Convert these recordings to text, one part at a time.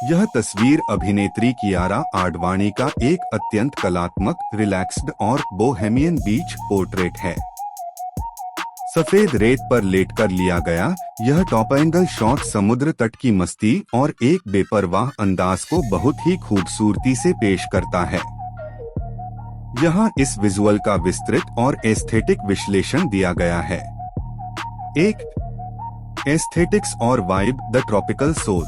यह तस्वीर अभिनेत्री कियारा आडवाणी का एक अत्यंत कलात्मक, रिलैक्स्ड और बोहेमियन बीच पोर्ट्रेट है। सफेद रेत पर लेटकर लिया गया यह टॉप एंगल शॉट समुद्र तट की मस्ती और एक बेपरवाह अंदाज को बहुत ही खूबसूरती से पेश करता है। यहाँ इस विजुअल का विस्तृत और एस्थेटिक विश्लेषण दिया गया है। एक एस्थेटिक्स और vibe, the tropical soul.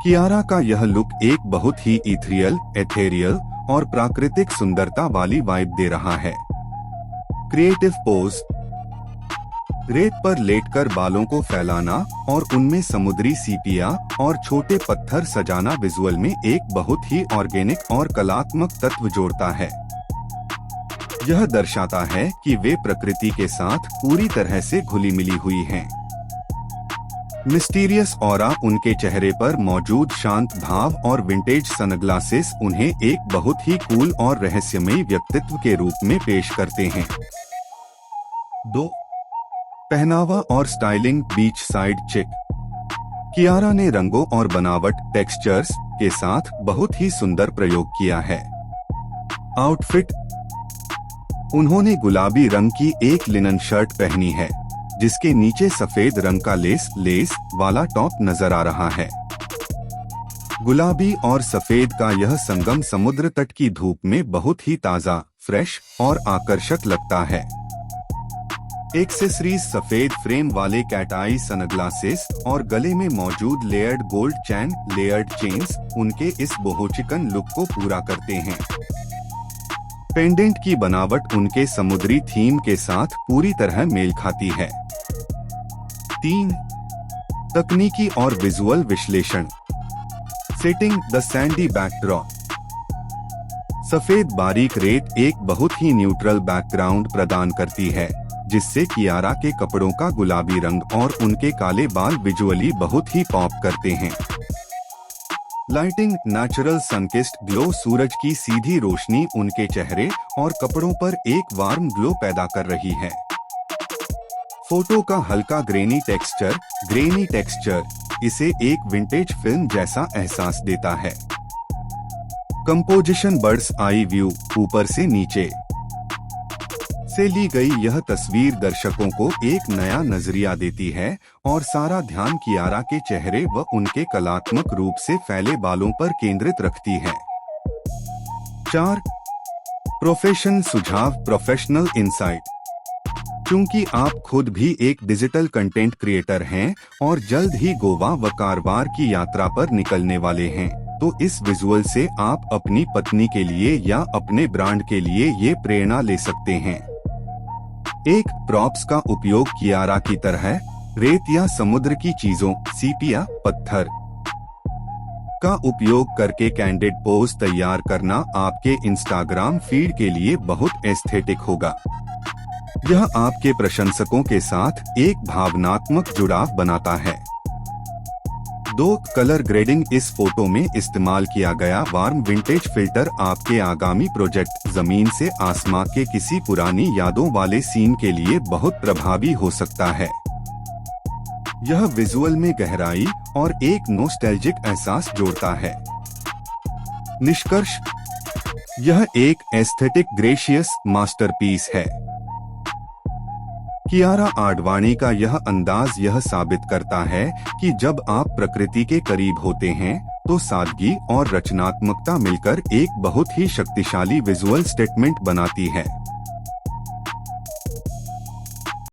Kiara का यह लुक एक बहुत ही इथेरियल, एथेरियल और प्राकृतिक सुंदरता वाली वाइब दे रहा है। क्रिएटिव पोज, रेत पर लेटकर बालों को फैलाना और उनमें समुद्री सीपिया और छोटे पत्थर सजाना विजुअल में एक बहुत ही ऑर्गेनिक और कलात्मक तत्व जोड़ता है। यह दर्शाता है कि वे प्रकृति के साथ पूरी तरह से घुली मिली हुई हैं। मिस्टीरियस ऑरा, उनके चेहरे पर मौजूद शांत भाव और विंटेज सनग्लासेस उन्हें एक बहुत ही कूल और रहस्यमयी व्यक्तित्व के रूप में पेश करते हैं। 2. पहनावा और स्टाइलिंग, बीच साइड चिक। कियारा ने रंगों और बनावट, टेक्सचर्स के साथ बहुत ही सुंदर प्रयोग किया है। आउटफिट, उन्होंने गुलाबी रंग की एक लिनन शर्ट पहनी है जिसके नीचे सफेद रंग का लेस वाला टॉप नजर आ रहा है। गुलाबी और सफेद का यह संगम समुद्र तट की धूप में बहुत ही ताजा, फ्रेश और आकर्षक लगता है। एक्सेसरीज, सफेद फ्रेम वाले कैट आई सनग्लासेस और गले में मौजूद layered gold chain, layered chains उनके इस बोहोचिकन लुक को पूरा करते हैं। पेंडेंट की बनावट उनके समुद्री थीम के साथ पूरी तरह मेल खाती है। 3. तकनीकी और विजुअल विश्लेषण। Setting, the Sandy backdrop. सफेद बारीक रेत एक बहुत ही न्यूट्रल बैकग्राउंड प्रदान करती है जिससे कियारा के कपड़ों का गुलाबी रंग और उनके काले बाल विजुअली बहुत ही पॉप करते हैं। लाइटिंग, नेचुरल सनकिस्ड ग्लो, सूरज की सीधी रोशनी उनके चेहरे और कपड़ों पर एक वार्म ग्लो पैदा कर रही है। फोटो का हल्का ग्रेनी टेक्सचर इसे एक विंटेज फिल्म जैसा एहसास देता है। कंपोजिशन, बर्ड्स आई व्यू, ऊपर से नीचे से ली गई यह तस्वीर दर्शकों को एक नया नजरिया देती है और सारा ध्यान कियारा के चेहरे व उनके कलात्मक रूप से फैले बालों पर केंद्रित रखती है। 4. प्रोफेशन सुझाव, प्रोफेशनल इंसाइट। क्योंकि आप खुद भी एक डिजिटल कंटेंट क्रिएटर हैं और जल्द ही गोवा व कारवार की यात्रा पर निकलने वाले हैं, तो इस विजुअल से आप अपनी पत्नी के लिए या अपने ब्रांड के लिए ये प्रेरणा ले सकते हैं। 1. प्रॉप्स का उपयोग, कियारा की तरह रेत या समुद्र की चीजों, सीपिया, पत्थर का उपयोग करके कैंडिड पोज तैयार करना आपके इंस्टाग्राम फीड के लिए बहुत एस्थेटिक होगा। यह आपके प्रशंसकों के साथ एक भावनात्मक जुड़ाव बनाता है। 2. कलर ग्रेडिंग, इस फोटो में इस्तेमाल किया गया वार्म विंटेज फिल्टर आपके आगामी प्रोजेक्ट जमीन से आसमां के किसी पुरानी यादों वाले सीन के लिए बहुत प्रभावी हो सकता है। यह विजुअल में गहराई और एक नोस्टैल्जिक एहसास जोड़ता है। निष्कर्ष, यह एक एस्थेटिक ग्रेशियस मास्टरपीस है। कियारा आडवाणी का यह अंदाज यह साबित करता है कि जब आप प्रकृति के करीब होते हैं तो सादगी और रचनात्मकता मिलकर एक बहुत ही शक्तिशाली विजुअल स्टेटमेंट बनाती है।